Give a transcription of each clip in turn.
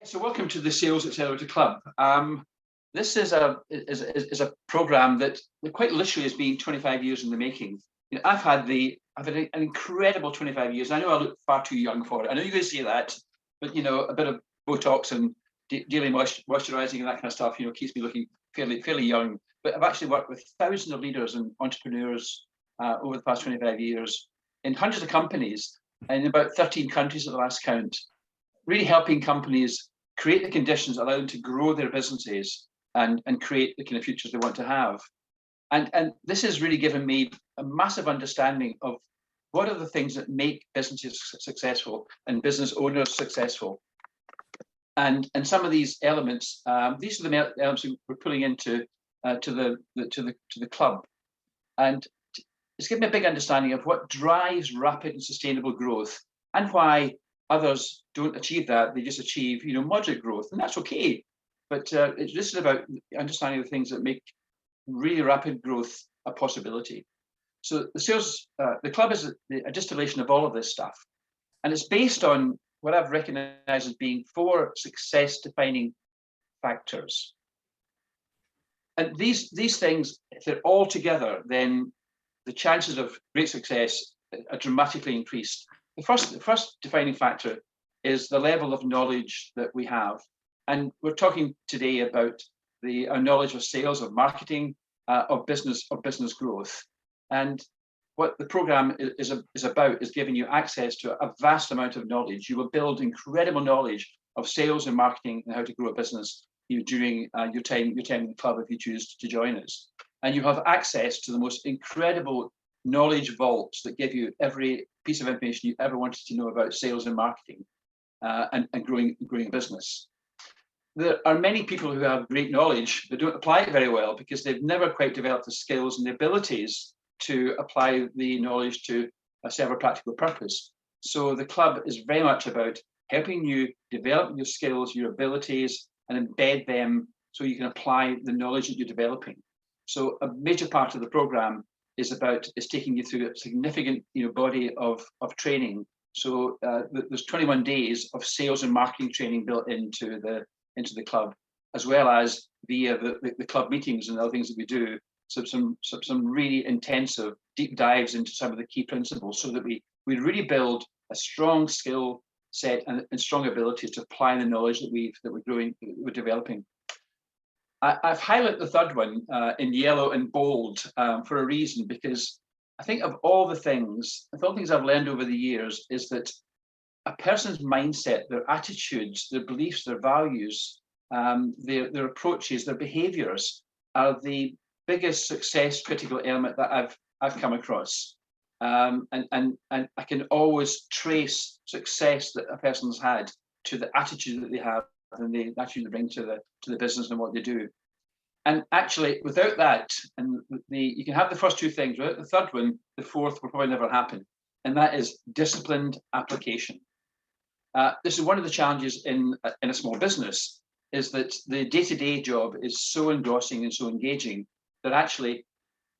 So welcome to the Sales Accelerator Club. This is a program that quite literally has been 25 years in the making. You know, I've had an incredible 25 years. I know I look far too young for it. I know you guys say that, but you know, a bit of Botox and daily moisturizing and that kind of stuff, you know, keeps me looking fairly young. But I've actually worked with thousands of leaders and entrepreneurs over the past 25 years in hundreds of companies and in about 13 countries at the last count, really helping companies create the conditions, allow them to grow their businesses and create the kind of futures they want to have. And this has really given me a massive understanding of what are the things that make businesses successful and business owners successful. And some of these elements, these are the elements we're pulling into to the club. And it's given me a big understanding of what drives rapid and sustainable growth and why others don't achieve that. They just achieve, you know, moderate growth, and that's okay. But this is about understanding the things that make really rapid growth a possibility. So the club is a distillation of all of this stuff, and it's based on what I've recognized as being 4 success-defining factors. And these things, if they're all together, then the chances of great success are dramatically increased. The first defining factor is the level of knowledge that we have. And we're talking today about our knowledge of sales, of marketing, of business growth. And what the program is about is giving you access to a vast amount of knowledge. You will build incredible knowledge of sales and marketing and how to grow a business, you know, during your time in the club if you choose to join us. And you have access to the most incredible knowledge vaults that give you every piece of information you ever wanted to know about sales and marketing and growing a business. There are many people who have great knowledge but don't apply it very well because they've never quite developed the skills and the abilities to apply the knowledge to serve a practical purpose. So the club is very much about helping you develop your skills, your abilities, and embed them so you can apply the knowledge that you're developing. So a major part of the program is taking you through a significant, you know, body of training. So there's 21 days of sales and marketing training built into the club, as well as via the club meetings and other things that we do. So some really intensive deep dives into some of the key principles, so that we really build a strong skill set and strong abilities to apply the knowledge that we're developing. I've highlighted the third one in yellow and bold for a reason, because I think of all the things I've learned over the years is that a person's mindset, their attitudes, their beliefs, their values, their approaches, their behaviors are the biggest success critical element that I've come across. And I can always trace success that a person's had to the attitude that they have and the attitude they bring to the business and what they do. And actually, without that, and you can have the first 2 things, without the third one, the fourth will probably never happen. And that is disciplined application. This is one of the challenges in a small business, is that the day-to-day job is so engrossing and so engaging that actually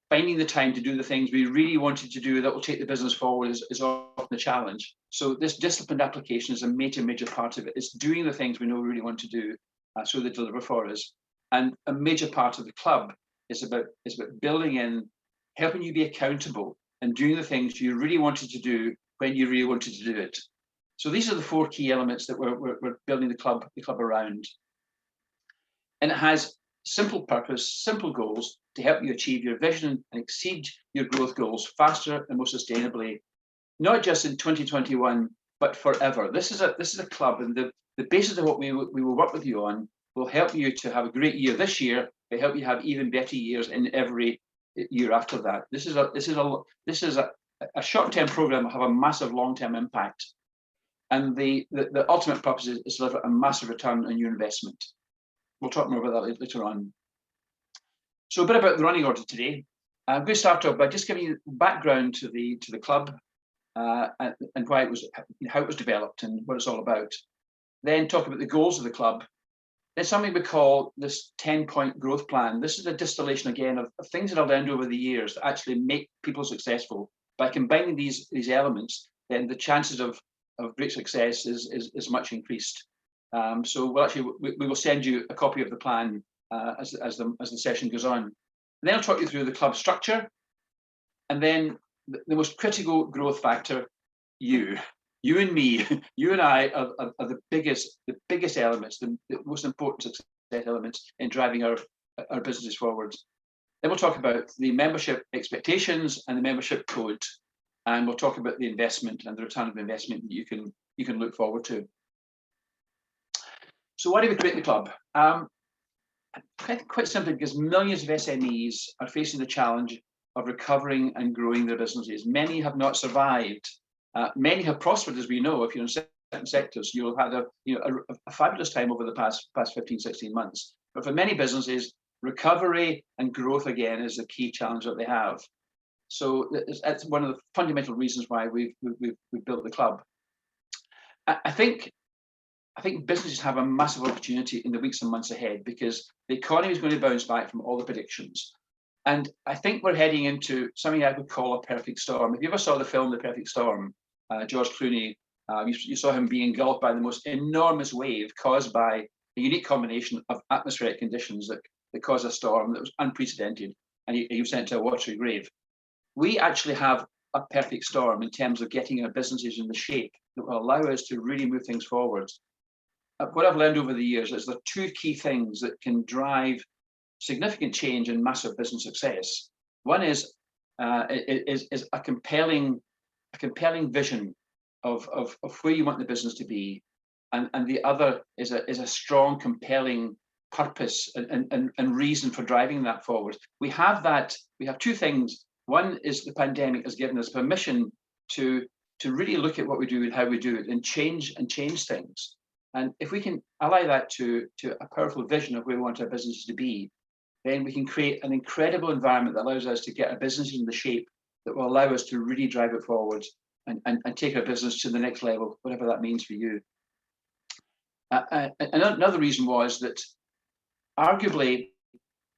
finding the time to do the things we really wanted to do that will take the business forward is often a challenge. So this disciplined application is a major part of it. It's doing the things we know we really want to do so they deliver for us. And a major part of the club is about building in, helping you be accountable and doing the things you really wanted to do when you really wanted to do it. So these are the 4 key elements that we're building the club around. And it has simple purpose, simple goals to help you achieve your vision and exceed your growth goals faster and more sustainably, not just in 2021, but forever. This is a club, and the basis of what we will work with you on will help you to have a great year this year, but help you have even better years in every year after that. This is a short-term program that will have a massive long-term impact. And the ultimate purpose is to deliver a massive return on your investment. We'll talk more about that later on. So a bit about the running order today. I'm going to start off by just giving you background to the club and why how it was developed and what it's all about. Then talk about the goals of the club. Then something we call this 10-point growth plan. This is a distillation again of things that I've learned over the years that actually make people successful. By combining these elements, then the chances of great success is much increased. So we will send you a copy of the plan as the session goes on. And then I'll talk you through the club structure, and then the most critical growth factor, you and me, you and I are the biggest elements, the most important success elements in driving our businesses forwards. Then we'll talk about the membership expectations and the membership code, and we'll talk about the investment and the return of investment that you can look forward to. So why do we create the club? Quite simply, because millions of SMEs are facing the challenge of recovering and growing their businesses. Many have not survived. Many have prospered, as we know. If you're in certain sectors, you'll have a fabulous time over the past 15, 16 months. But for many businesses, recovery and growth again is the key challenge that they have. So that's one of the fundamental reasons why we've built the club. I think businesses have a massive opportunity in the weeks and months ahead, because the economy is going to bounce back from all the predictions. And I think we're heading into something I would call a perfect storm. If you ever saw the film The Perfect Storm, George Clooney, you saw him being engulfed by the most enormous wave caused by a unique combination of atmospheric conditions that caused a storm that was unprecedented, and he was sent to a watery grave. We actually have a perfect storm in terms of getting our businesses in the shape that will allow us to really move things forward. What I've learned over the years is there are two key things that can drive significant change and massive business success. One is a compelling vision of where you want the business to be, and the other is a strong, compelling purpose and reason for driving that forward. We have that. We have two things. One is the pandemic has given us permission to really look at what we do and how we do it, and change things. And if we can ally that to a powerful vision of where we want our businesses to be, then we can create an incredible environment that allows us to get our business in the shape that will allow us to really drive it forward and take our business to the next level, whatever that means for you. Another reason was that arguably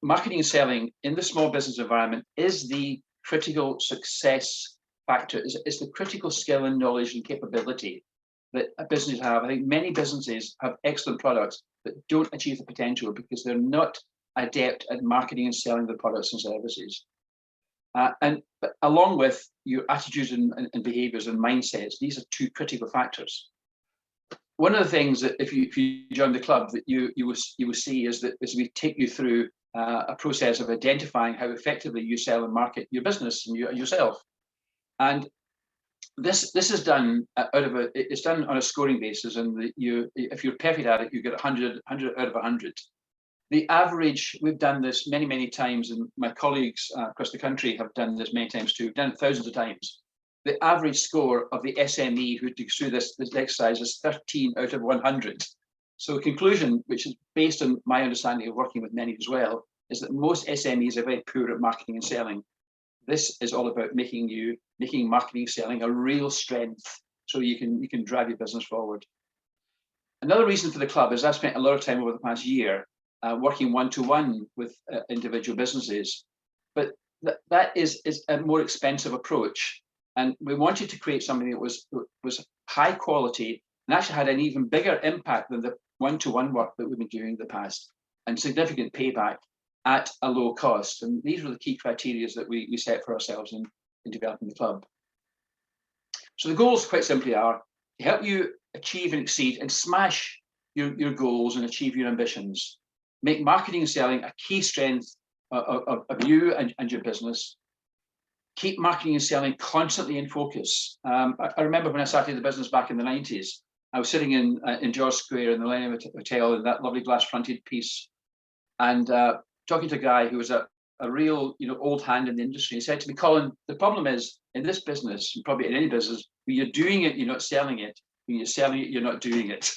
marketing and selling in the small business environment is the critical success factor, is the critical skill and knowledge and capability that a business have. I think many businesses have excellent products that don't achieve the potential because they're not adept at marketing and selling their products and services. And along with your attitudes and behaviors and mindsets, these are two critical factors. One of the things that if you join the club that you will see is that as we take you through a process of identifying how effectively you sell and market your business and yourself. And this is done it's done on a scoring basis, and if you're perfect at it, you get 100 out of 100. The average, we've done this many times, and my colleagues across the country have done this many times too. We've done it thousands of times. The average score of the SME who digs through this exercise is 13 out of 100. So the conclusion, which is based on my understanding of working with many as well, is that most SMEs are very poor at marketing and selling. This is all about making marketing and selling a real strength, so you can drive your business forward. Another reason for the club is I've spent a lot of time over the past year working one-to-one with individual businesses, but that is a more expensive approach, and we wanted to create something that was high quality and actually had an even bigger impact than the one-to-one work that we've been doing in the past, and significant payback at a low cost. And these were the key criteria that we set for ourselves in developing the club. So the goals quite simply are to help you achieve and exceed and smash your goals and achieve your ambitions. Make marketing and selling a key strength of you and your business. Keep marketing and selling constantly in focus. I remember when I started the business back in the 90s, I was sitting in George Square in the Millennium Hotel in that lovely glass-fronted piece, and talking to a guy who was a real old hand in the industry. He said to me, "Colin, the problem is in this business, and probably in any business, when you're doing it, you're not selling it. When you're selling it, you're not doing it."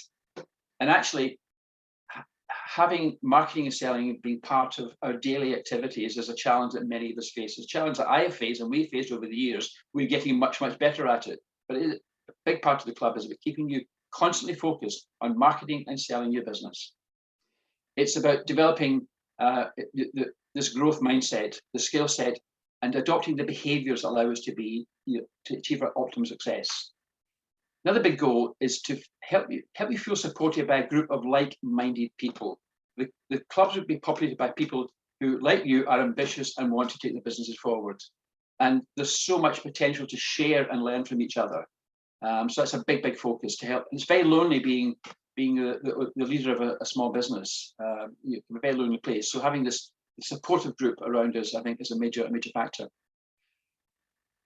And actually, having marketing and selling being part of our daily activities is a challenge that many of us face. It's a challenge that I have faced and we've faced over the years. We're getting much better at it. But a big part of the club is about keeping you constantly focused on marketing and selling your business. It's about developing this growth mindset, the skill set, and adopting the behaviors that allow us to achieve our optimum success. Another big goal is to help you feel supported by a group of like-minded people. The clubs would be populated by people who, like you, are ambitious and want to take their businesses forward. And there's so much potential to share and learn from each other. So that's a big focus to help. And it's very lonely being the leader of a small business. It's a very lonely place. So having this supportive group around us, I think, is a major factor.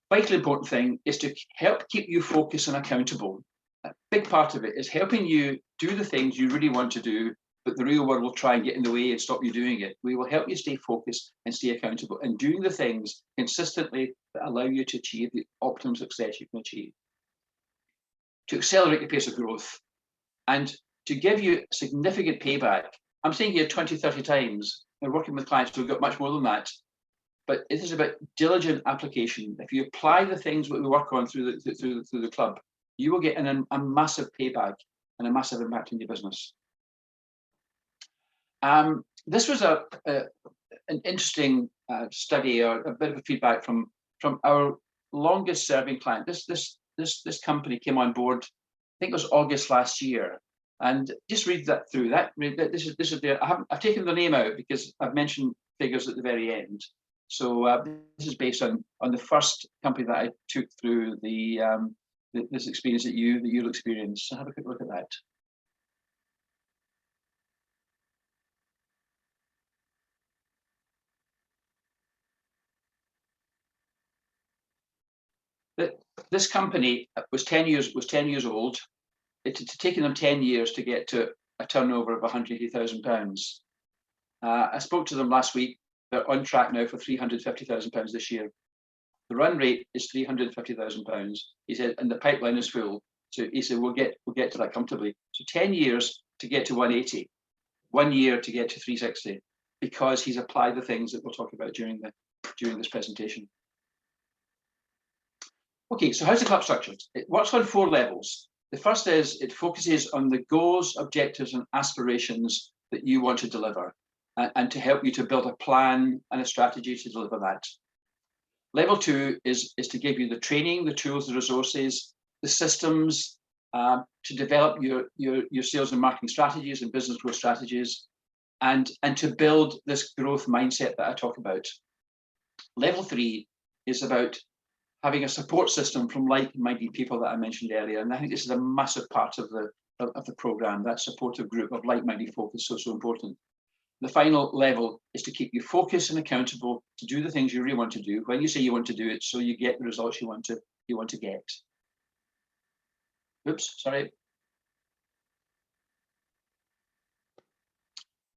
Vitally important thing is to help keep you focused and accountable. A big part of it is helping you do the things you really want to do, but the real world will try and get in the way and stop you doing it. We will help you stay focused and stay accountable and doing the things consistently that allow you to achieve the optimum success you can achieve. To accelerate the pace of growth and to give you significant payback. I'm saying here 20, 30 times. We're working with clients who've got much more than that. But it is about diligent application. If you apply the things that we work on through the club, you will get a massive payback and a massive impact in your business. This was an interesting study, or a bit of a feedback from our longest serving client. This company came on board, I think it was August last year, and just read that through. This is their. I've taken the name out because I've mentioned figures at the very end. So this is based on the first company that I took through this experience that you'll experience. So have a quick look at that. This company was 10 years old. It had taken them 10 years to get to a turnover of £180,000. I spoke to them last week. They're on track now for £350,000 this year. The run rate is £350,000. He said, and the pipeline is full. So he said, we'll get to that comfortably. So 10 years to get to 180, 1 year to get to 360, because he's applied the things that we'll talk about during this presentation. Okay, so how's the club structured? It works on 4 levels. The first is it focuses on the goals, objectives, and aspirations that you want to deliver, and to help you to build a plan and a strategy to deliver that. Level 2 is to give you the training, the tools, the resources, the systems to develop your sales and marketing strategies and business growth strategies, and to build this growth mindset that I talk about. Level 3 is about having a support system from like-minded people that I mentioned earlier, and I think this is a massive part of the program. That supportive group of like-minded folk is so important. The final level is to keep you focused and accountable to do the things you really want to do when you say you want to do it, so you get the results you want to get. Oops, sorry.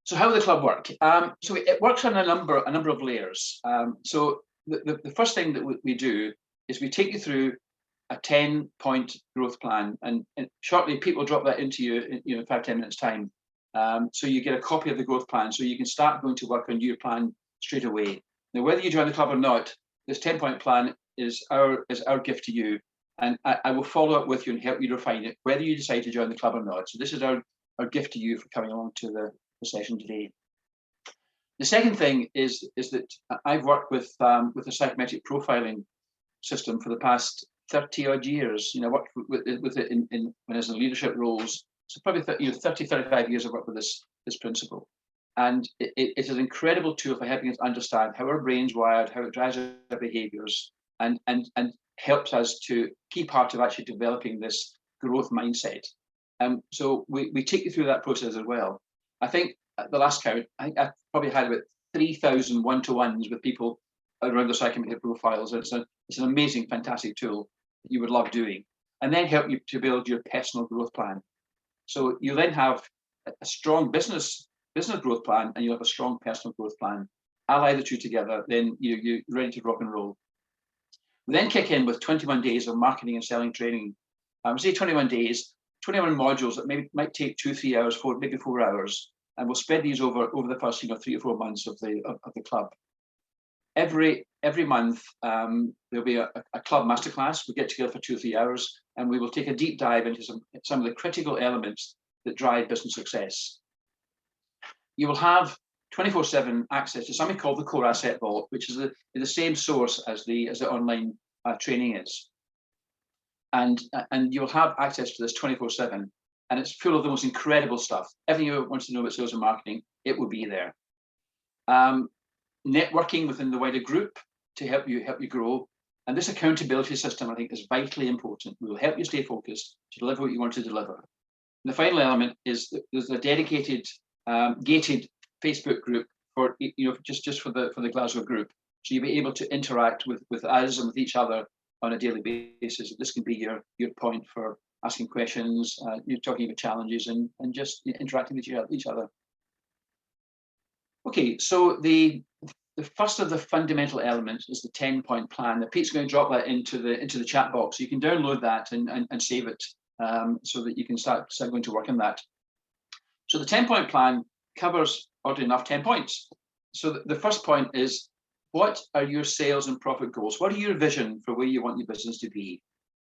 So how will the club work? So it works on a number of layers. So the first thing that we do is we take you through a 10-point growth plan, and shortly people drop that into you in 5-10 minutes time. So you get a copy of the growth plan, so you can start going to work on your plan straight away. Now, whether you join the club or not, this 10-point plan is our gift to you, and I will follow up with you and help you refine it, whether you decide to join the club or not. So this is our gift to you for coming along to the session today. The second thing is that I've worked with a psychometric profiling system for the past 30 odd years. I worked with it when I was in leadership roles. So probably 30, 35 years I've worked with this principle. And it is an incredible tool for helping us understand how our brain's wired, how it drives our behaviors, and helps us to key part of actually developing this growth mindset. So we take you through that process as well. I think at the last count, I probably had about 3,000 one-to-ones with people around the psychometric profiles. It's an amazing, fantastic tool that you would love doing, and then help you to build your personal growth plan. So you then have a strong business growth plan, and you have a strong personal growth plan. Ally the two together, then you're ready to rock and roll. We then kick in with 21 days of marketing and selling training. Say 21 days, 21 modules that might take 2-3 hours, maybe 4 hours, and we'll spread these over the first 3 or 4 months of the club. Every month there'll be a club masterclass. We get together for 2 or 3 hours, and we will take a deep dive into some of the critical elements that drive business success. You will have 24/7 access to something called the Core Asset Vault, which is the same source as the online training is. and you'll have access to this 24/7, and it's full of the most incredible stuff. Everything you want to know about sales and marketing, it will be there. Networking within the wider group to help you grow, and this accountability system, I think, is vitally important. We will help you stay focused to deliver what you want to deliver. And the final element is that there's a dedicated, gated Facebook group for just for the Glasgow group, so you'll be able to interact with us and with each other on a daily basis. This can be your point for asking questions, you're talking about challenges, and just interacting with each other. Okay, so the first of the fundamental elements is the 10-point plan. Now, Pete's going to drop that into the chat box, so you can download that and save it, so that you can start going to work on that. So the 10-point plan covers, oddly enough, 10 points. So the first point is, what are your sales and profit goals? What are your vision for where you want your business to be,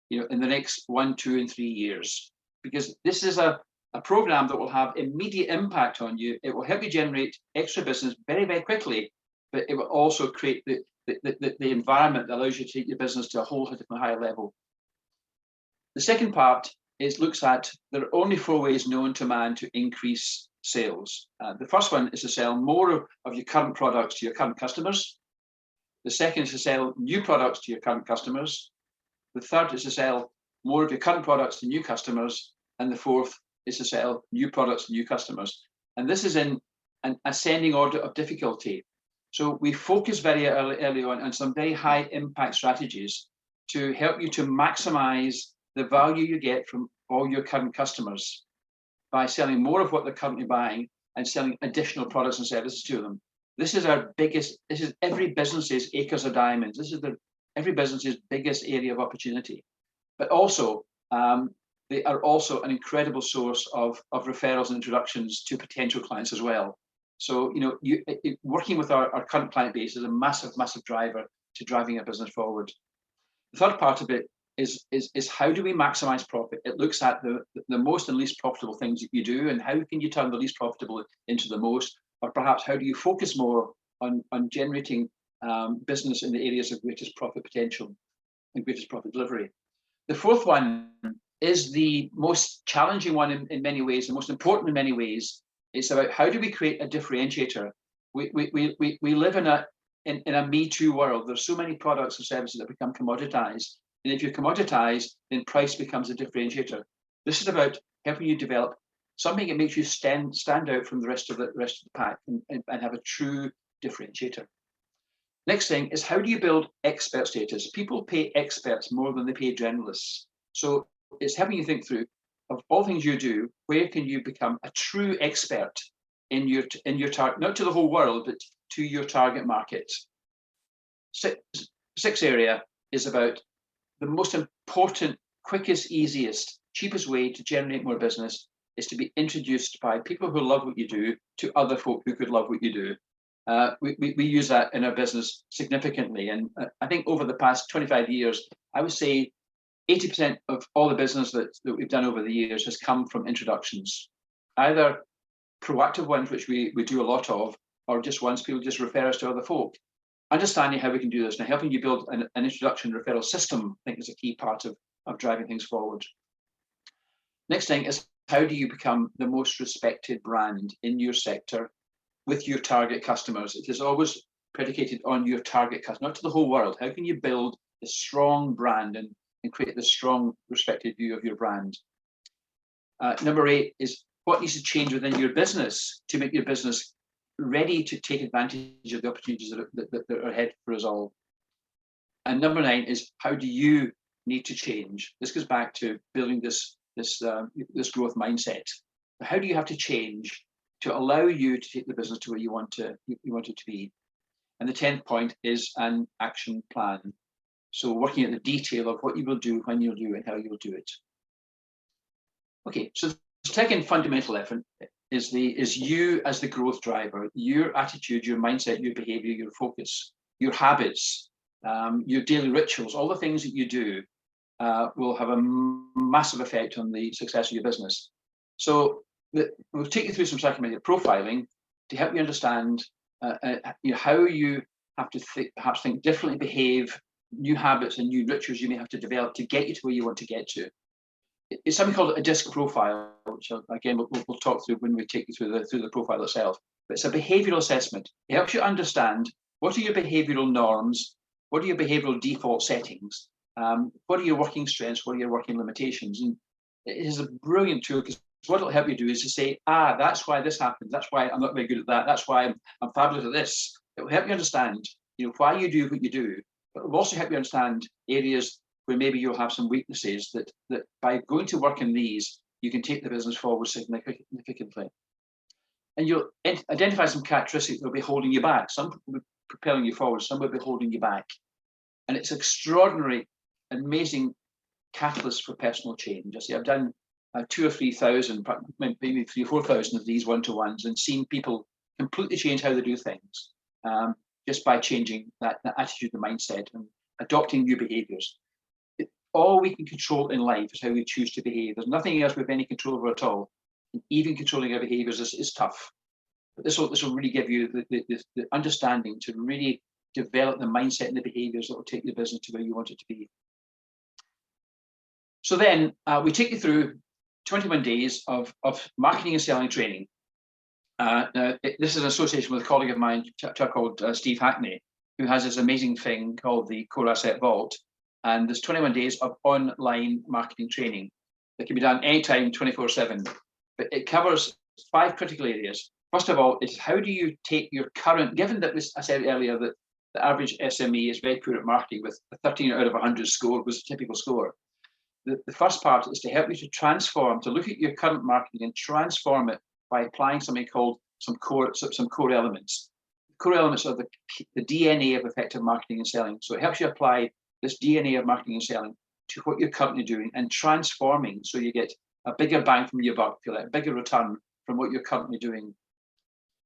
in the next 1, 2, and 3 years? Because this is a program that will have immediate impact on you. It will help you generate extra business very, very quickly, but it will also create the environment that allows you to take your business to a whole different higher level. The second part looks at, there are only 4 ways known to man to increase sales. The first one is to sell more of your current products to your current customers. The second is to sell new products to your current customers. The third is to sell more of your current products to new customers. And the fourth is to sell new products to new customers. And this is in an ascending order of difficulty. So we focus very early on some very high impact strategies to help you to maximize the value you get from all your current customers by selling more of what they're currently buying and selling additional products and services to them. This is every business's acres of diamonds. This is every business's biggest area of opportunity. But also, they are also an incredible source of referrals and introductions to potential clients as well. So, working with our current client base is a massive, massive driver to driving a business forward. The third part of it is how do we maximize profit? It looks at the most and least profitable things that you do, and how can you turn the least profitable into the most, or perhaps how do you focus more on generating business in the areas of greatest profit potential and greatest profit delivery. The fourth one is the most challenging one in many ways, the most important in many ways. It's about how do we create a differentiator. We live in a Me Too world. There's so many products and services that become commoditized. And if you're commoditized, then price becomes a differentiator. This is about helping you develop something that makes you stand out from the rest of the pack and have a true differentiator. Next thing is, how do you build expert status? People pay experts more than they pay generalists. So it's helping you think through, of all things you do, where can you become a true expert in your target, not to the whole world, but to your target market. Sixth area is about the most important, quickest, easiest, cheapest way to generate more business is to be introduced by people who love what you do to other folk who could love what you do. We use that in our business significantly. And I think over the past 25 years, I would say 80% of all the business that we've done over the years has come from introductions, either proactive ones, which we do a lot of, or just ones people just refer us to other folk. Understanding how we can do this and helping you build an introduction referral system, I think, is a key part of driving things forward. Next thing is, how do you become the most respected brand in your sector with your target customers? It is always predicated on your target customer, not to the whole world. How can you build a strong brand and create this strong, respected view of your brand? Number 8 is, what needs to change within your business to make your business ready to take advantage of the opportunities that are ahead for us all? And number 9 is, how do you need to change? This goes back to building this growth mindset. How do you have to change to allow you to take the business to where you want it to be? And the 10th point is an action plan. So working at the detail of what you will do, when you'll do it, how you'll do it. Okay, so the second fundamental effort is you as the growth driver, your attitude, your mindset, your behavior, your focus, your habits, your daily rituals, all the things that you do will have a massive effect on the success of your business. So we'll take you through some psychometric profiling to help you understand how you have to perhaps think differently, behave new habits and new rituals you may have to develop to get you to where you want to get to. It's something called a DISC profile, which again we'll talk through when we take you through the profile itself. But it's a behavioural assessment. It helps you understand what are your behavioural norms, what are your behavioural default settings, what are your working strengths, what are your working limitations. And it is a brilliant tool, because what it'll help you do is to say, that's why this happens, that's why I'm not very good at that, that's why I'm fabulous at this. It will help you understand, why you do what you do, but it will also help you understand areas where maybe you'll have some weaknesses that by going to work in these, you can take the business forward significantly. And you'll identify some characteristics that will be holding you back. Some will be propelling you forward, some will be holding you back. And it's extraordinary, amazing catalyst for personal change. I see I've done 2,000 or 3,000, maybe 3,000 or 4,000 of these one-to-ones, and seen people completely change how they do things just by changing that attitude and mindset and adopting new behaviours. All we can control in life is how we choose to behave. There's nothing else we have any control over at all. And even controlling our behaviours is tough. But this will really give you the understanding to really develop the mindset and the behaviours that will take the business to where you want it to be. So then we take you through 21 days of marketing and selling training. This is an association with a colleague of mine, a chap called Steve Hackney, who has this amazing thing called the Core Asset Vault. And there's 21 days of online marketing training that can be done anytime, 24/7. But it covers 5 critical areas. First of all, is how do you take your current, given that I said earlier that the average SME is very poor at marketing with a 13 out of 100 score was a typical score. The first part is to help you to look at your current marketing and transform it by applying something called some core elements. Core elements are the DNA of effective marketing and selling. So it helps you apply this DNA of marketing and selling to what you're currently doing and transforming, so you get a bigger bang from your buck, a bigger return from what you're currently doing.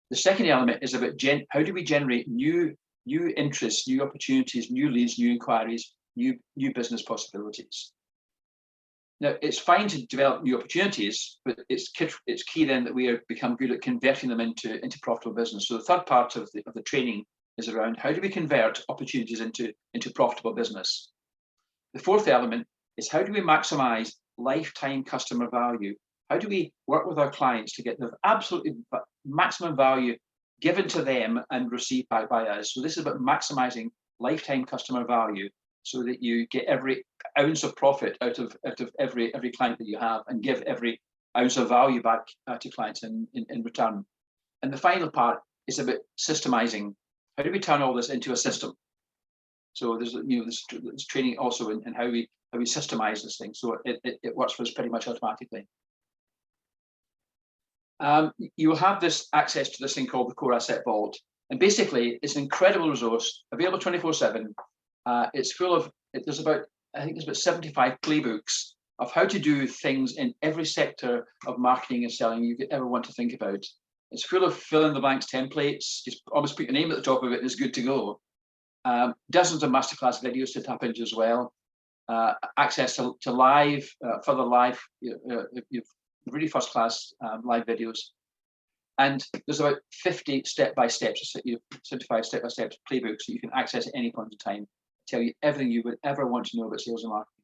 The second element is about how do we generate new interests, new opportunities, new leads, new inquiries, new business possibilities. Now, it's fine to develop new opportunities, but it's key then that we become good at converting them into profitable business. So the third part of the training is around how do we convert opportunities into profitable business. The fourth element is how do we maximize lifetime customer value? How do we work with our clients to get the absolutely maximum value given to them and received back by us? So this is about maximizing lifetime customer value, so that you get every ounce of profit out of every client that you have, and give every ounce of value back to clients in return. And the final part is about systemizing. How do we turn all this into a system? So there's this training also in how we systemize this thing, so it works for us pretty much automatically. You will have this access to this thing called the Core Asset Vault, and basically it's an incredible resource available 24/7. It's full of, there's about 75 playbooks of how to do things in every sector of marketing and selling you could ever want to think about. It's full of fill in the blanks templates. Just almost put your name at the top of it and it's good to go. Dozens of masterclass videos to tap into as well. Access to live, further live, really first class live videos. And there's about 50 step-by-step, 75 step-by-step playbooks that you can access at any point in time. Tell you everything you would ever want to know about sales and marketing.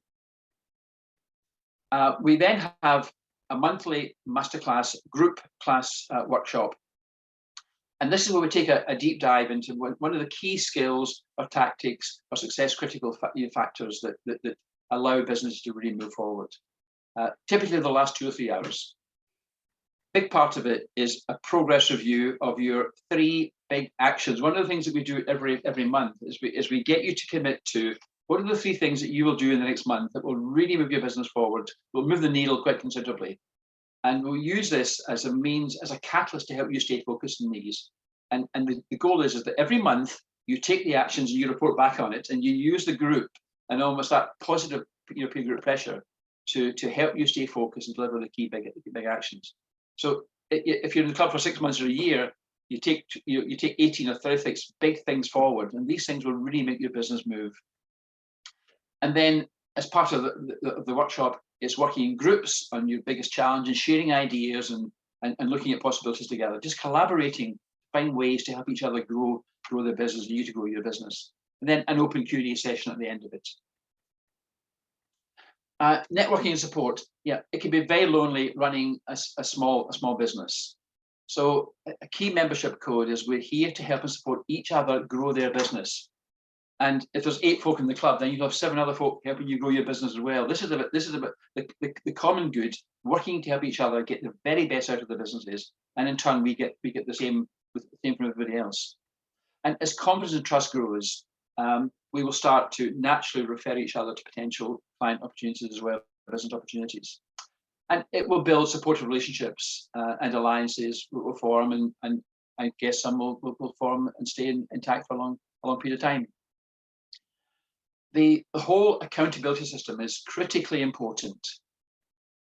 We then have a monthly masterclass, group class workshop. And this is where we take a deep dive into one of the key skills or tactics or success critical factors that allow business to really move forward. Typically the last 2 or 3 hours. Big part of it is a progress review of your 3 big actions. One of the things that we do every month is we get you to commit to what are the 3 things that you will do in the next month that will really move your business forward, will move the needle quite considerably. And we'll use this as a means, as a catalyst to help you stay focused on these. And the goal is that every month you take the actions and you report back on it, and you use the group and almost that positive peer group pressure to help you stay focused and deliver the key big actions. So if you're in the club for 6 months or a year, you take 18 or 36 big things forward, and these things will really make your business move. And then as part of the workshop, it's working in groups on your biggest challenge and sharing ideas and looking at possibilities together, just collaborating, find ways to help each other grow their business and you to grow your business. and then an open Q&A session at the end of it. Networking and support. Yeah, it can be very lonely running a small business. So a key membership code is we're here to help and support each other grow their business. And if there's 8 folk in the club, then you'll have 7 other folk helping you grow your business as well. This is about the common good, working to help each other get the very best out of the businesses, and in turn we get the same from everybody else. And as confidence and trust grows, we will start to naturally refer each other to potential client opportunities as well, business opportunities. And it will build supportive relationships and alliances will form, and I guess some will form and stay intact for a long period of time. The whole accountability system is critically important.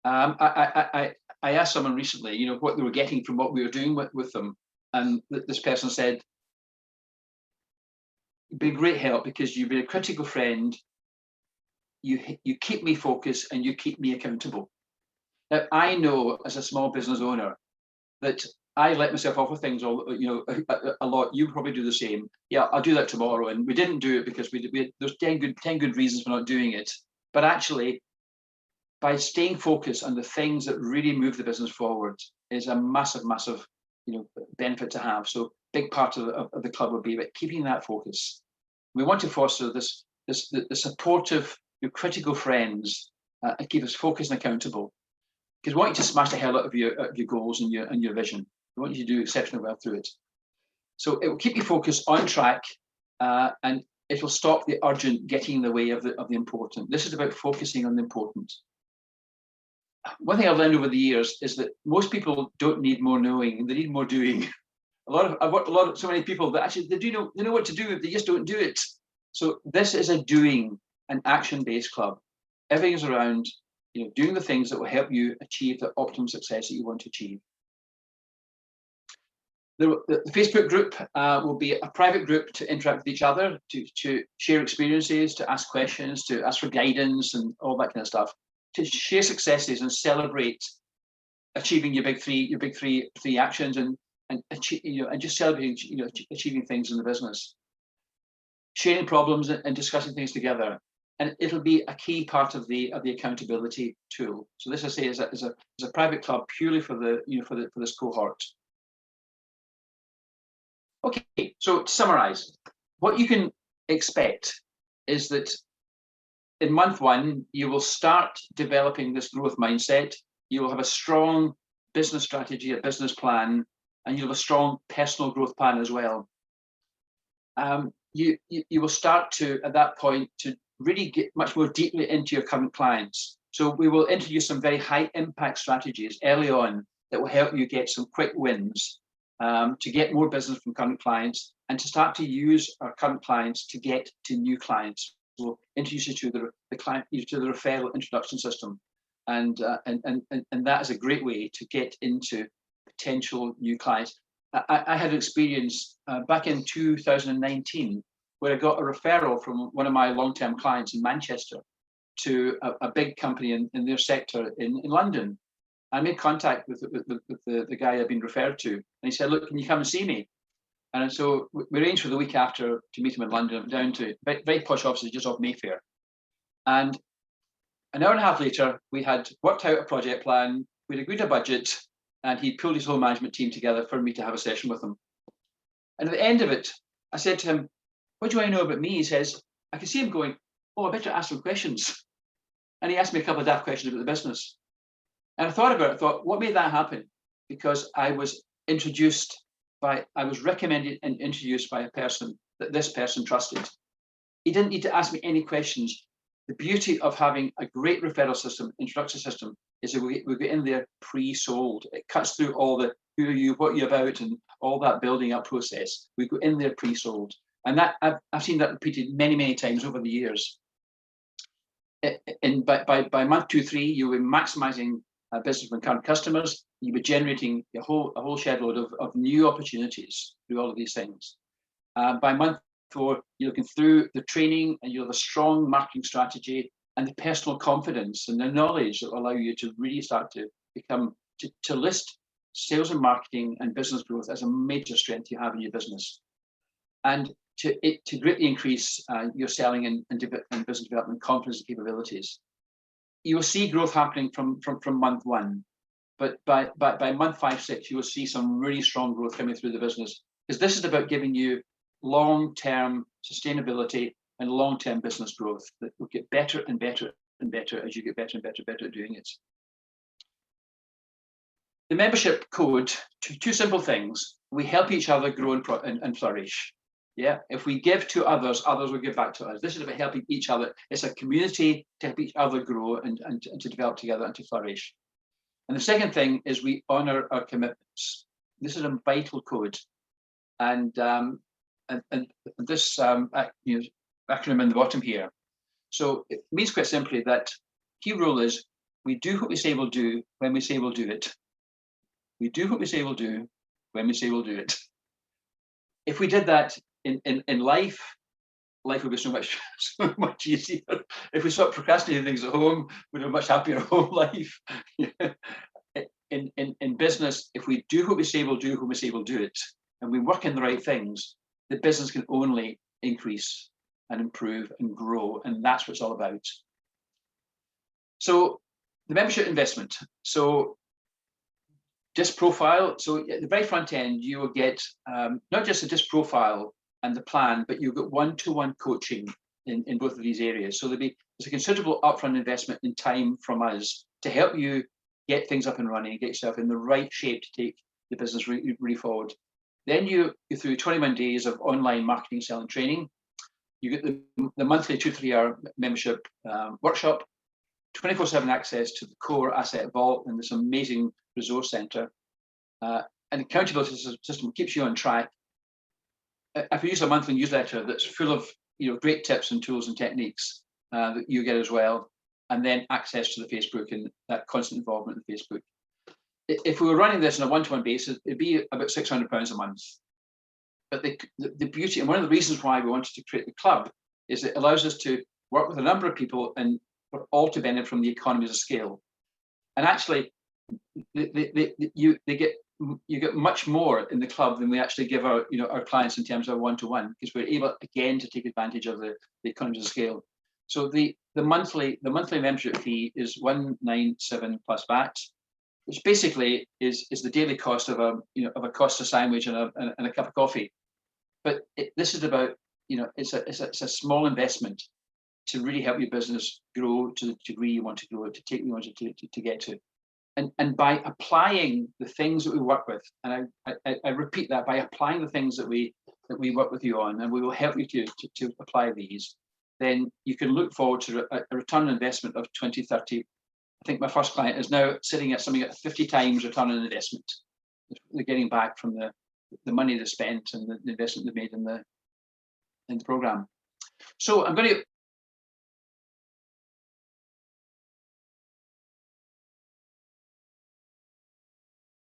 I asked someone recently, what they were getting from what we were doing with them, and this person said, "You've been a great help because you've been a critical friend. You keep me focused and you keep me accountable." Now, I know as a small business owner that I let myself off with things a lot. You probably do the same. Yeah, I'll do that tomorrow, and we didn't do it because there's 10 good reasons for not doing it. But actually, by staying focused on the things that really move the business forward is a massive benefit to have. So big part of the club will be about keeping that focus. We want to foster the supportive, critical friends and keep us focused and accountable. Because we want you to smash the hell out of your goals and your vision. We want you to do exceptionally well through it. So it will keep you focused on track, and it will stop the urgent getting in the way of the important. This is about focusing on the important. One thing I've learned over the years is that most people don't need more knowing; they need more doing. I've worked so many people that actually they know what to do, they just don't do it. So this is a doing, an action-based club. Everything is around doing the things that will help you achieve the optimum success that you want to achieve. The Facebook group will be a private group to interact with each other, to share experiences, to ask questions, to ask for guidance and all that kind of stuff, to share successes and celebrate achieving your big three actions and just celebrating achieving things in the business, sharing problems and discussing things together. And it'll be a key part of the accountability tool. So this, I say, is a private club purely for this cohort. Okay, so to summarize, what you can expect is that in month 1, you will start developing this growth mindset. You will have a strong business strategy, a business plan, and you'll have a strong personal growth plan as well. You will start to, at that point, to really get much more deeply into your current clients. So we will introduce some very high impact strategies early on that will help you get some quick wins, to get more business from current clients, and to start to use our current clients to get to new clients. We'll introduce you to the client, to the referral introduction system, and that is a great way to get into potential new clients. I had an experience back in 2019 where I got a referral from one of my long-term clients in Manchester to a big company in their sector in London. I made contact with the guy I'd been referred to, and he said, "Look, can you come and see me?" And so we arranged for the week after to meet him in London, down to very posh offices just off Mayfair. And an hour and a half later, we had worked out a project plan, we'd agreed a budget, and he pulled his whole management team together for me to have a session with him. And at the end of it, I said to him, "What do you want to know about me?" He says, I can see him going, "Oh, I better ask some questions." And he asked me a couple of daft questions about the business. And I thought about it, I thought, what made that happen? Because I was recommended and introduced by a person that this person trusted. He didn't need to ask me any questions. The beauty of having a great referral system, introduction system, is that we get in there pre-sold. It cuts through all the who are you, what are you about, and all that building up process. We go in there pre-sold. And that I've seen that repeated many, many times over the years. And by month 2, 3, you will be maximizing business from current customers. You'll be generating a whole shed load of new opportunities through all of these things. By month 4, you're looking through the training, and you'll have a strong marketing strategy and the personal confidence and the knowledge that will allow you to really start to become to list sales and marketing and business growth as a major strength you have in your business. And to greatly increase your selling and business development confidence and capabilities. You will see growth happening from month one, but by month 5, 6, you will see some really strong growth coming through the business, because this is about giving you long-term sustainability and long-term business growth that will get better and better and better as you get better and better at doing it. The membership code, two simple things. We help each other grow and flourish. Yeah, if we give to others, others will give back to us. This is about helping each other. It's a community to help each other grow and to develop together and to flourish. And the second thing is we honor our commitments. This is a vital code. And this acronym in the bottom here. So it means quite simply that key rule is we do what we say we'll do when we say we'll do it. We do what we say we'll do when we say we'll do it. If we did that in life would be so much easier. If we stopped procrastinating things at home, we'd have a much happier home life. In business, if we do what we say we'll do when we say we'll do it, and we work in the right things, the business can only increase and improve and grow, and that's what it's all about. So the membership investment. So disc profile. So at the very front end, you will get not just a disc profile and the plan, but you'll get one-to-one coaching in both of these areas. So there's a considerable upfront investment in time from us to help you get things up and running and get yourself in the right shape to take the business really forward. Then you're through 21 days of online marketing, selling training. You get the monthly 2-3 hour membership workshop, 24/7 access to the core asset vault and this amazing resource center. And accountability system keeps you on track. I produce a monthly newsletter that's full of great tips and tools and techniques that you get as well, and then access to the Facebook and that constant involvement in Facebook. If we were running this on a one-to-one basis, it'd be about £600 a month. But the beauty, and one of the reasons why we wanted to create the club, is it allows us to work with a number of people and for all to benefit from the economies of scale. And actually, you get much more in the club than we actually give our clients in terms of one-to-one, because we're able again to take advantage of the economies of scale. So the monthly membership fee is £197 plus VAT, which basically is the daily cost of a Costa sandwich and a cup of coffee. But this is about it's a small investment to really help your business grow to the degree you want to grow, to take you want to get to. And by applying the things that we work with, and I repeat that, by applying the things that we work with you on, and we will help you to apply these, then you can look forward to a return on investment of 20, 30. I think my first client is now sitting at something at 50 times return on investment. They're getting back from the money they spent and the investment they made in the program. So I'm going to